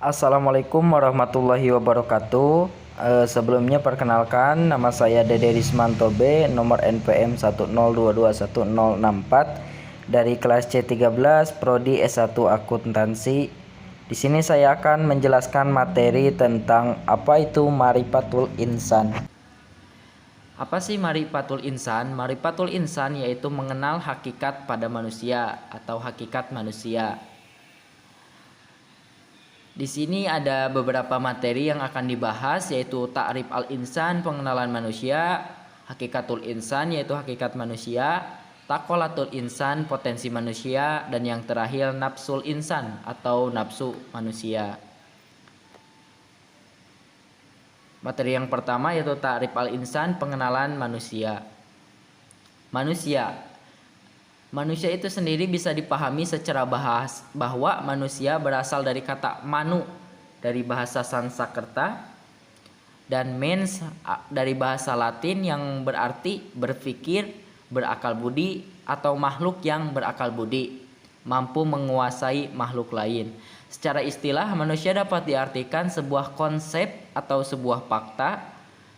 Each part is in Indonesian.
Assalamualaikum warahmatullahi wabarakatuh. Sebelumnya perkenalkan, nama saya Dede Rismanto B, nomor NPM 102210064 dari kelas C13 Prodi S1 Akuntansi. Di sini saya akan menjelaskan materi tentang apa itu Ma'rifatul Insan. Apa sih Ma'rifatul Insan? Ma'rifatul Insan yaitu mengenal hakikat pada manusia atau hakikat manusia. Di sini ada beberapa materi yang akan dibahas, yaitu ta'rif al-insan, pengenalan manusia, hakikatul insan yaitu hakikat manusia, taqolatul insan, potensi manusia, dan yang terakhir nafsul insan atau nafsu manusia. Materi yang pertama yaitu ta'rif al-insan, pengenalan manusia. Manusia itu sendiri bisa dipahami secara bahwa manusia berasal dari kata manu dari bahasa Sanskerta dan mens dari bahasa Latin yang berarti berpikir, berakal budi atau makhluk yang berakal budi, mampu menguasai makhluk lain. Secara istilah, manusia dapat diartikan sebuah konsep atau sebuah fakta,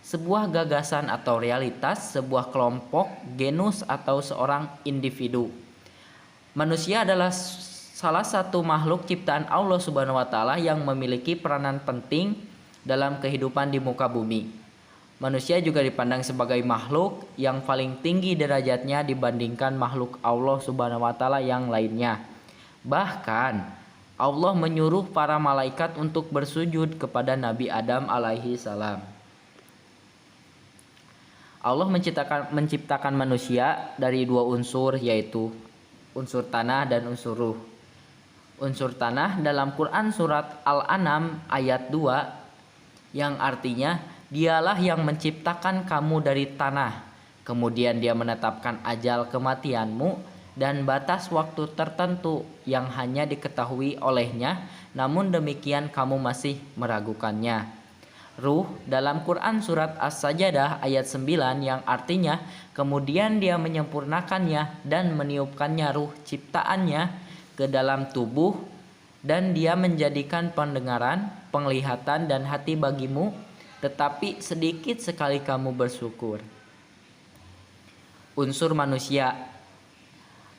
sebuah gagasan atau realitas, sebuah kelompok, genus atau seorang individu. Manusia adalah salah satu makhluk ciptaan Allah Subhanahu wa taala yang memiliki peranan penting dalam kehidupan di muka bumi. Manusia juga dipandang sebagai makhluk yang paling tinggi derajatnya dibandingkan makhluk Allah Subhanahu wa taala yang lainnya. Bahkan Allah menyuruh para malaikat untuk bersujud kepada Nabi Adam alaihi salam. Allah menciptakan manusia dari dua unsur, yaitu unsur tanah dan unsur ruh. Unsur tanah dalam Quran surat Al-An'am ayat 2 yang artinya dialah yang menciptakan kamu dari tanah, kemudian dia menetapkan ajal kematianmu dan batas waktu tertentu yang hanya diketahui olehnya, namun demikian kamu masih meragukannya. Ruh dalam Quran surat As-Sajdah ayat 9 yang artinya kemudian dia menyempurnakannya dan meniupkannya ruh ciptaannya ke dalam tubuh dan dia menjadikan pendengaran, penglihatan dan hati bagimu, tetapi sedikit sekali kamu bersyukur. Unsur manusia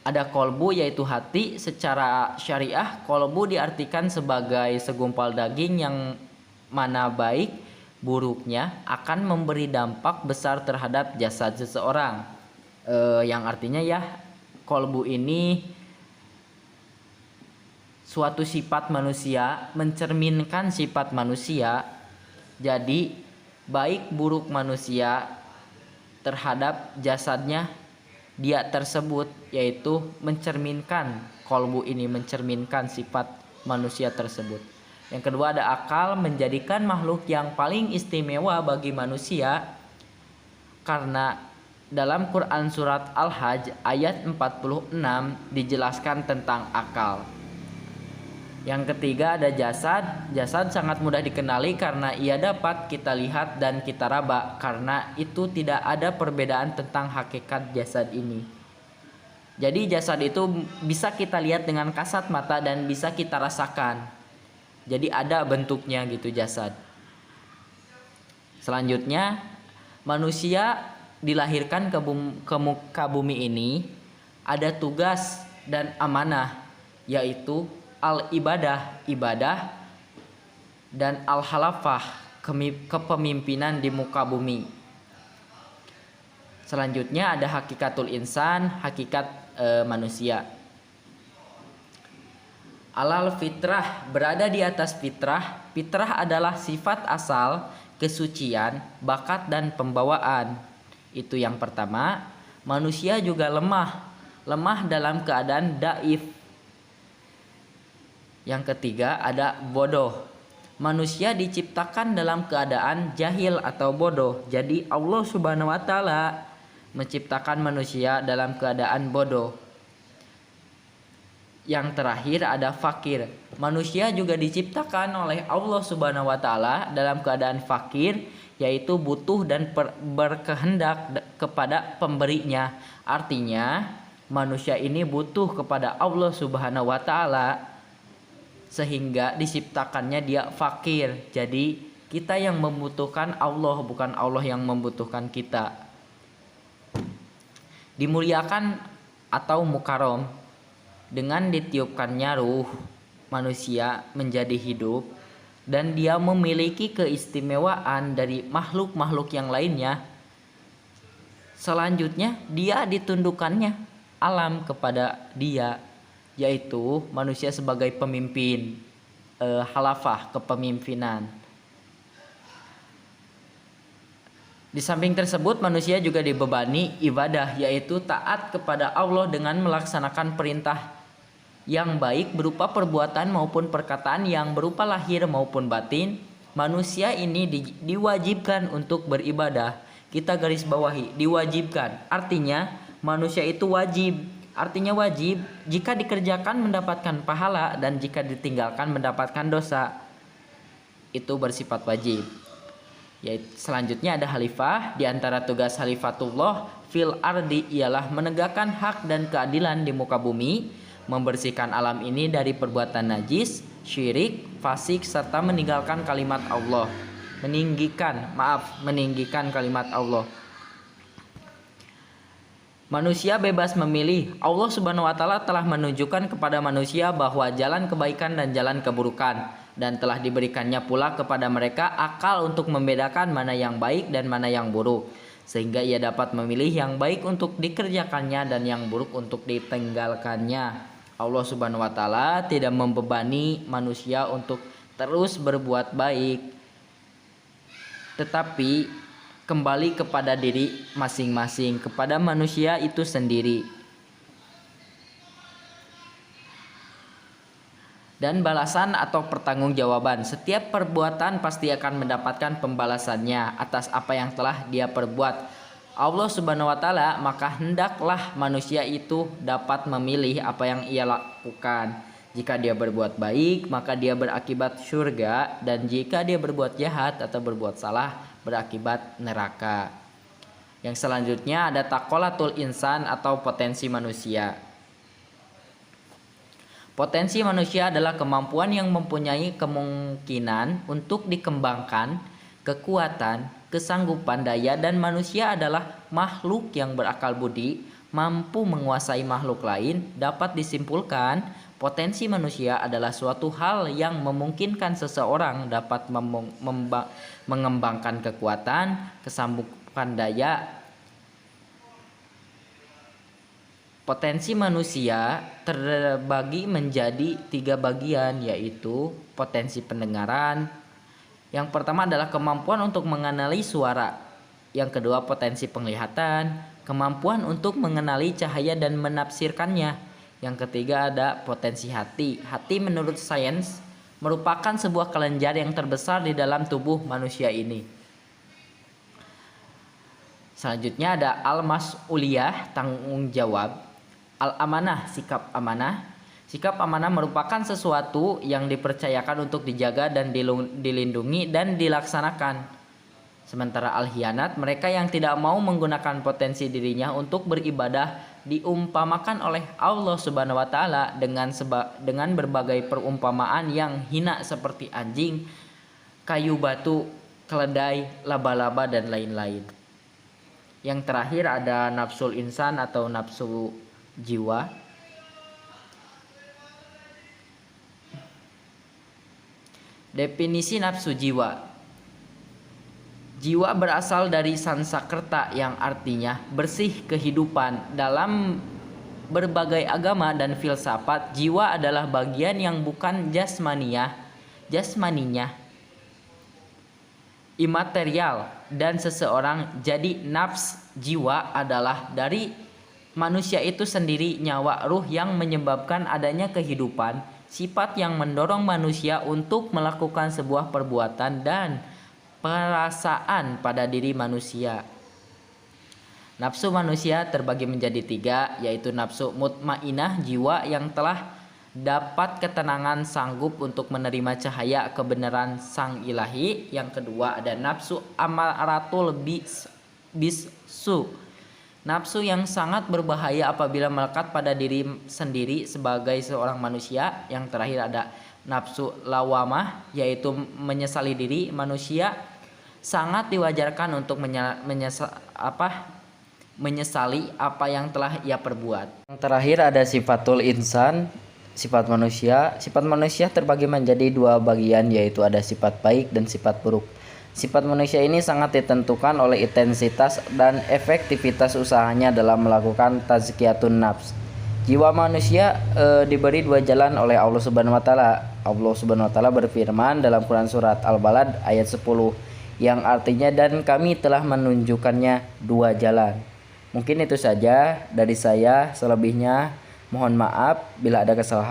ada kolbu yaitu hati. Secara syariah kolbu diartikan sebagai segumpal daging yang mana baik buruknya akan memberi dampak besar terhadap jasad seseorang. Yang artinya kolbu ini suatu sifat manusia, mencerminkan sifat manusia. Jadi baik buruk manusia terhadap jasadnya dia tersebut, yaitu mencerminkan, kolbu ini mencerminkan sifat manusia tersebut. Yang kedua ada akal, menjadikan makhluk yang paling istimewa bagi manusia, karena dalam Quran surat Al-Hajj ayat 46 dijelaskan tentang akal. Yang ketiga ada jasad. Jasad sangat mudah dikenali karena ia dapat kita lihat dan kita raba, karena itu tidak ada perbedaan tentang hakikat jasad ini. Jadi jasad itu bisa kita lihat dengan kasat mata dan bisa kita rasakan. Jadi ada bentuknya gitu jasad. Selanjutnya manusia dilahirkan ke muka bumi ini ada tugas dan amanah, yaitu al-ibadah, ibadah, dan al-khalafah, kepemimpinan di muka bumi. Selanjutnya ada hakikatul insan, hakikat manusia. Alal fitrah, berada di atas fitrah. Fitrah adalah sifat asal, kesucian, bakat dan pembawaan. Itu yang pertama. Manusia juga lemah dalam keadaan daif. Yang ketiga ada bodoh. Manusia diciptakan dalam keadaan jahil atau bodoh. Jadi Allah Subhanahu wa taala menciptakan manusia dalam keadaan bodoh. Yang terakhir ada fakir. Manusia juga diciptakan oleh Allah Subhanahu wa taala dalam keadaan fakir, yaitu butuh dan berkehendak kepada pemberinya. Artinya manusia ini butuh kepada Allah Subhanahu wa taala sehingga diciptakannya dia fakir. Jadi kita yang membutuhkan Allah, bukan Allah yang membutuhkan kita. Dimuliakan atau mukarom dengan ditiupkannya ruh manusia menjadi hidup, dan dia memiliki keistimewaan dari makhluk-makhluk yang lainnya. Selanjutnya dia ditundukkannya alam kepada dia, yaitu manusia sebagai pemimpin, khalafah, kepemimpinan. Di samping tersebut, manusia juga dibebani ibadah, yaitu taat kepada Allah dengan melaksanakan perintah yang baik berupa perbuatan maupun perkataan yang berupa lahir maupun batin. Manusia ini diwajibkan untuk beribadah. Kita garis bawahi, diwajibkan. Artinya manusia itu wajib. Artinya wajib jika dikerjakan mendapatkan pahala, dan jika ditinggalkan mendapatkan dosa. Itu bersifat wajib. Yaitu selanjutnya ada khalifah. Di antara tugas khalifatullah fil ardi ialah menegakkan hak dan keadilan di muka bumi, membersihkan alam ini dari perbuatan najis, syirik, fasik, serta meninggalkan kalimat Allah. Meninggikan kalimat Allah. Manusia bebas memilih. Allah Subhanahu wa taala telah menunjukkan kepada manusia bahwa jalan kebaikan dan jalan keburukan, dan telah diberikannya pula kepada mereka akal untuk membedakan mana yang baik dan mana yang buruk, sehingga ia dapat memilih yang baik untuk dikerjakannya dan yang buruk untuk ditinggalkannya. Allah Subhanahu wa taala tidak membebani manusia untuk terus berbuat baik, tetapi kembali kepada diri masing-masing, kepada manusia itu sendiri. Dan balasan atau pertanggungjawaban. Setiap perbuatan pasti akan mendapatkan pembalasannya atas apa yang telah dia perbuat. Allah Subhanahu wa taala, maka hendaklah manusia itu dapat memilih apa yang ia lakukan. Jika dia berbuat baik, maka dia berakibat surga, dan jika dia berbuat jahat atau berbuat salah, berakibat neraka. Yang selanjutnya ada taqolatul insan atau potensi manusia. Potensi manusia adalah kemampuan yang mempunyai kemungkinan untuk dikembangkan, kekuatan, kesanggupan daya, dan manusia adalah makhluk yang berakal budi, mampu menguasai makhluk lain. Dapat disimpulkan, potensi manusia adalah suatu hal yang memungkinkan seseorang dapat mengembangkan kekuatan, kesanggupan daya. Potensi manusia terbagi menjadi 3 bagian, yaitu potensi pendengaran. Yang pertama adalah kemampuan untuk mengenali suara. Yang kedua potensi penglihatan, kemampuan untuk mengenali cahaya dan menafsirkannya. Yang ketiga ada potensi hati. Hati menurut sains merupakan sebuah kelenjar yang terbesar di dalam tubuh manusia ini. Selanjutnya ada al-mas'uliyah, tanggung jawab. Al-amanah, sikap amanah. Sikap amanah merupakan sesuatu yang dipercayakan untuk dijaga dan dilindungi dan dilaksanakan. Sementara al-hianat, mereka yang tidak mau menggunakan potensi dirinya untuk beribadah, diumpamakan oleh Allah Subhanahu wa taala dengan berbagai perumpamaan yang hina seperti anjing, kayu batu, keledai, laba-laba, dan lain-lain. Yang terakhir ada nafsul insan atau nafsu jiwa. Definisi nafsu jiwa. Jiwa berasal dari Sansakerta yang artinya bersih kehidupan. Dalam berbagai agama dan filsafat, jiwa adalah bagian yang bukan jasmaninya, imaterial, dan seseorang. Jadi nafs jiwa adalah dari manusia itu sendiri, nyawa ruh yang menyebabkan adanya kehidupan, sifat yang mendorong manusia untuk melakukan sebuah perbuatan dan perasaan pada diri manusia. Nafsu manusia terbagi menjadi 3, yaitu nafsu mutmainah, jiwa yang telah dapat ketenangan, sanggup untuk menerima cahaya kebenaran Sang Ilahi. Yang kedua ada nafsu amaratul bisu, nafsu yang sangat berbahaya apabila melekat pada diri sendiri sebagai seorang manusia. Yang terakhir ada nafsu lawamah, yaitu menyesali diri, manusia sangat diwajarkan untuk menyesali apa yang telah ia perbuat. Yang terakhir ada sifatul insan, sifat manusia. Sifat manusia terbagi menjadi dua bagian, yaitu ada sifat baik dan sifat buruk. Sifat manusia ini sangat ditentukan oleh intensitas dan efektivitas usahanya dalam melakukan tazkiyatun nafs. Jiwa manusia diberi dua jalan oleh Allah Subhanahu wa taala. Allah Subhanahu wa taala berfirman dalam Quran surat Al-Balad ayat 10 yang artinya, dan kami telah menunjukkannya dua jalan. Mungkin itu saja dari saya, selebihnya mohon maaf bila ada kesalahan.